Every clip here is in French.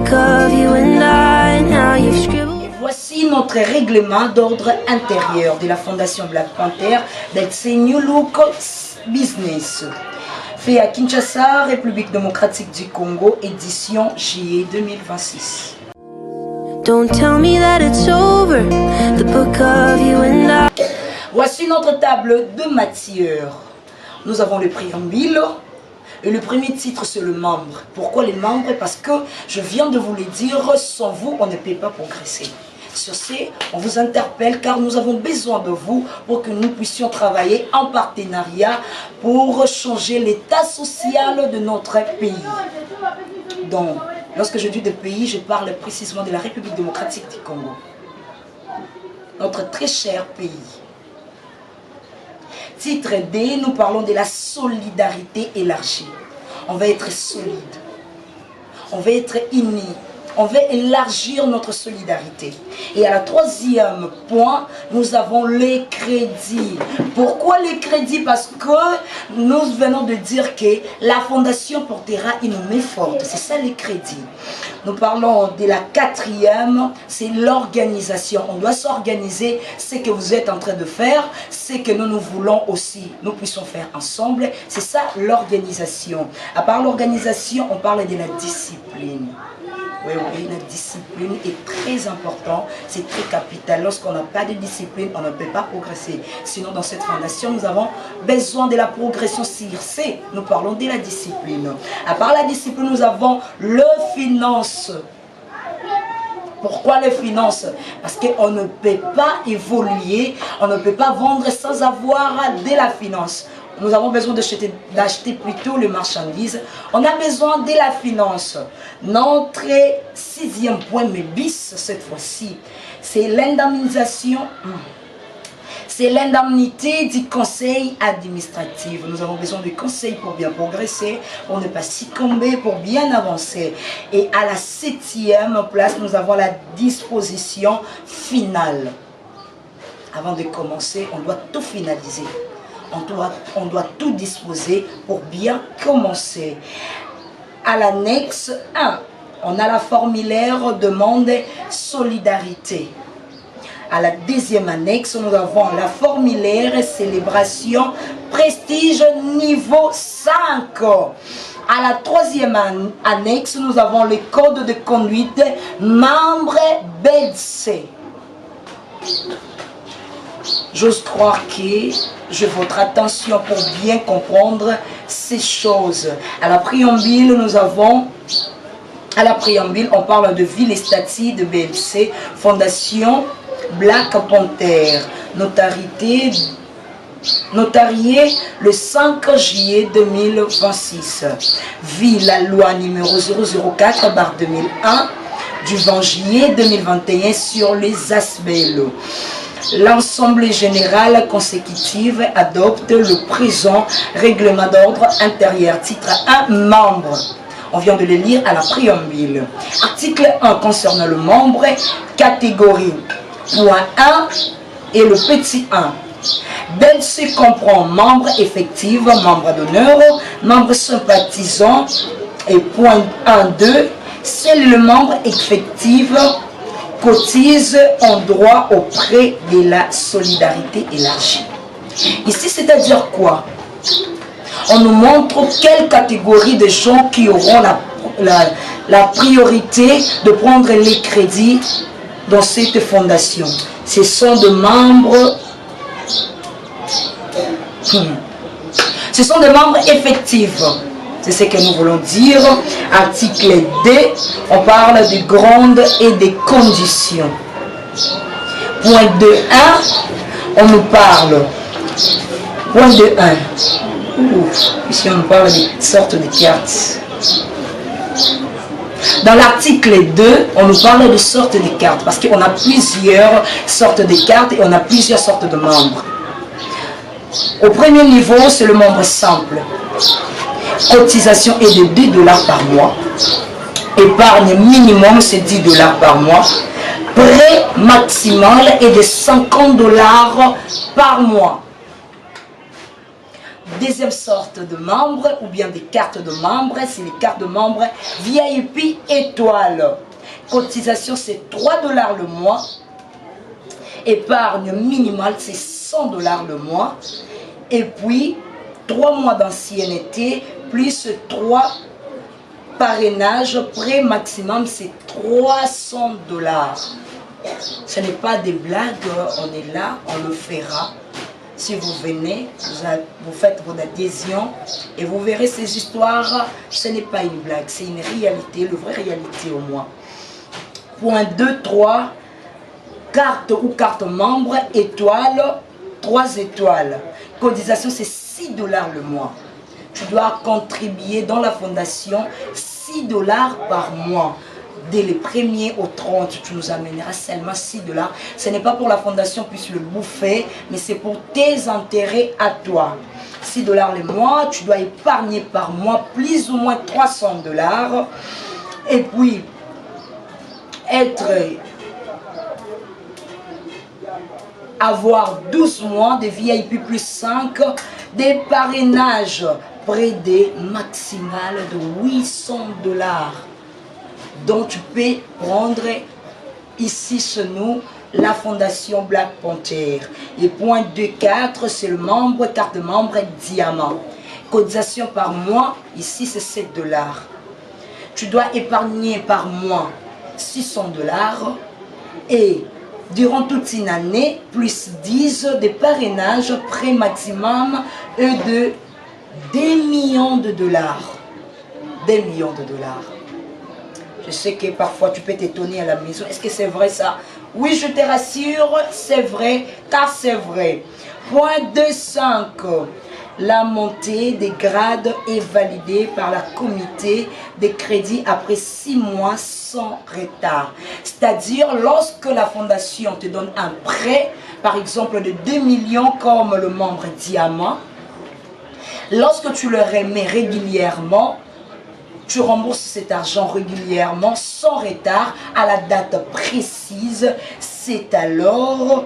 book of you and I, now you've scribbled. Voici notre règlement d'ordre intérieur de la Fondation Black Panther d'Etse New Look Business. Fait à Kinshasa, République démocratique du Congo, édition juillet 2026. Don't tell me that it's over, the book of you and I. Voici notre table de matière. Nous avons le préambule. Et le premier titre, c'est le membre. Pourquoi les membres? Parce que je viens de vous le dire, sans vous, on ne peut pas progresser. Sur ce, on vous interpelle car nous avons besoin de vous pour que nous puissions travailler en partenariat pour changer l'état social de notre pays. Donc, lorsque je dis de pays, je parle précisément de la République démocratique du Congo. Notre très cher pays. Titre D, nous parlons de la solidarité élargie. On va être solide. On va être unis. On va élargir notre solidarité. Et à la troisième point, nous avons les crédits. Pourquoi les crédits? Parce que nous venons de dire que la fondation portera une main forte. C'est ça les crédits. Nous parlons de la quatrième, c'est l'organisation. On doit s'organiser. Ce que vous êtes en train de faire, c'est que nous voulons aussi, nous puissions faire ensemble. C'est ça l'organisation. À part l'organisation, on parle de la discipline. Oui, la discipline est très importante, c'est très capital. Lorsqu'on n'a pas de discipline, on ne peut pas progresser. Sinon, dans cette fondation, nous avons besoin de la progression CIRC. Nous parlons de la discipline. À part la discipline, nous avons le finance. Pourquoi les finances? Parce qu'on ne peut pas évoluer, on ne peut pas vendre sans avoir de la finance. Nous avons besoin d'acheter plutôt les marchandises. On a besoin de la finance. Notre sixième point, mais bis cette fois-ci, c'est l'indemnisation. C'est l'indemnité du conseil administratif. Nous avons besoin de conseils pour bien progresser, pour ne pas succomber, pour bien avancer. Et à la septième place, nous avons la disposition finale. Avant de commencer, on doit tout finaliser. On doit tout disposer pour bien commencer. À l'annexe 1, on a la formulaire demande solidarité. À la deuxième annexe, nous avons la formulaire célébration prestige niveau 5. À la troisième annexe, nous avons le code de conduite membre BEDC. J'ose croire que je votre attention pour bien comprendre ces choses. À la préambule, on parle de ville et statut de BLC, Fondation Black Panther, notarié le 5 juillet 2026. Ville, la loi numéro 004/2001 du 20 juillet 2021 sur les ASBL. L'Assemblée générale consécutive adopte le présent règlement d'ordre intérieur. Titre 1, membre. On vient de le lire à la préambule. Article 1 concerne le membre, catégorie. Point 1 et le petit 1. BELC comprend membre effectif, membre d'honneur, membre sympathisant et point 1-2, c'est le membre effectif cotise en droit auprès de la solidarité élargie. Ici, c'est-à-dire quoi? On nous montre quelle catégorie de gens qui auront la priorité de prendre les crédits dans cette fondation. Ce sont des membres. Ce sont des membres effectifs. C'est ce que nous voulons dire. Article 2, on parle des grandes et des conditions. Point 2.1, on nous parle. Point 2.1. Ici, on nous parle des sortes de cartes. Dans l'article 2, on nous parle de sortes de cartes. Parce qu'on a plusieurs sortes de cartes et on a plusieurs sortes de membres. Au premier niveau, c'est le membre simple. Cotisation est de 2 $ par mois. Épargne minimum, c'est 10 $ par mois. Prêt maximal est de 50 $ par mois. Deuxième sorte de membres ou bien des cartes de membres, c'est les cartes de membres VIP étoile. Cotisation, c'est 3 $ le mois. Épargne minimale, c'est 100 $ le mois. Et puis, 3 mois d'ancienneté, plus 3 parrainages, prêt maximum, c'est 300 $. Ce n'est pas des blagues, on est là, on le fera. Si vous venez, vous faites votre adhésion et vous verrez ces histoires, ce n'est pas une blague, c'est une réalité, une vraie réalité au moins. Point 2, 3, carte ou carte membre, étoile, 3 étoiles. Cotisation, c'est 6 $ le mois. Tu dois contribuer dans la fondation 6 $ par mois. Dès les 1er au 30, tu nous amèneras seulement 6 $. Ce n'est pas pour la fondation puisse le bouffer, mais c'est pour tes intérêts à toi. 6 $ le mois, tu dois épargner par mois plus ou moins 300 $. Et puis, avoir 12 mois de VIP plus 5, des parrainages près des maximales de 800 $. Donc tu peux prendre ici chez nous la fondation Black Panther. Et point 2.4, c'est le membre, carte de membre diamant. Cotisation par mois, ici c'est 7 $. Tu dois épargner par mois 600 $. Et durant toute une année, plus 10 de parrainage, prêt maximum de 2 millions de $. 2 millions de $. Je sais que parfois tu peux t'étonner à la maison. Est-ce que c'est vrai ça? Oui, je te rassure, c'est vrai, car c'est vrai. Point 2.5. La montée des grades est validée par la comité des crédits après 6 mois sans retard. C'est-à-dire, lorsque la fondation te donne un prêt, par exemple de 2 millions comme le membre diamant, lorsque tu le remets régulièrement, tu rembourses cet argent régulièrement, sans retard, à la date précise. C'est alors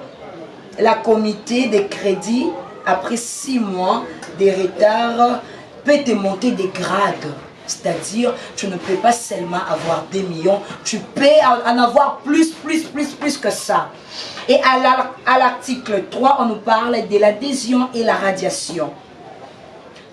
la comité des crédits, après 6 mois de retard, peut te monter des grades. C'est-à-dire, tu ne peux pas seulement avoir 2 millions, tu peux en avoir plus que ça. Et à l'article 3, on nous parle de l'adhésion et la radiation.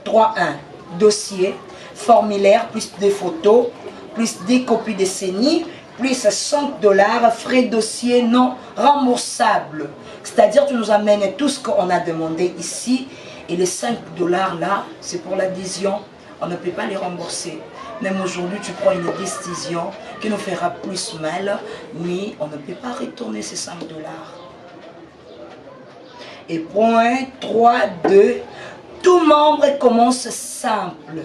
3.1, dossier, formulaire, plus des photos, plus des copies de CENI, plus 5 $, frais dossier non remboursables. C'est-à-dire, tu nous amènes tout ce qu'on a demandé ici, et les 5 $ là, c'est pour l'adhésion. On ne peut pas les rembourser. Même aujourd'hui, tu prends une décision qui nous fera plus mal, mais on ne peut pas retourner ces 5 $. Et point 3.2, tout membre commence simple.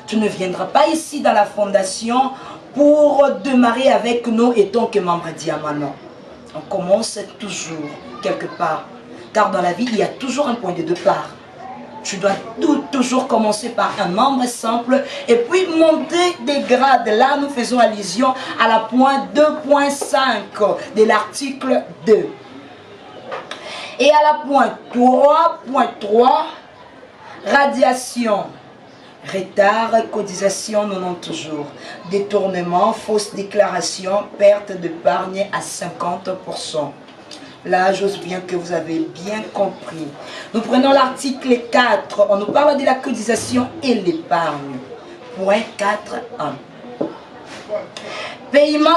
Tu ne viendras pas ici dans la fondation pour démarrer avec nous étant que membre diamant. Non. On commence toujours quelque part. Car dans la vie, il y a toujours un point de départ. Tu dois toujours commencer par un membre simple et puis monter des grades. Là, nous faisons allusion à la point 2.5 de l'article 2. Et à la point 3.3, radiation. Retard, cotisation 90 jours. Détournement, fausse déclaration, perte d'épargne à 50%. Là, j'ose bien que vous avez bien compris. Nous prenons l'article 4. On nous parle de la cotisation et l'épargne. Point 4.1. Paiement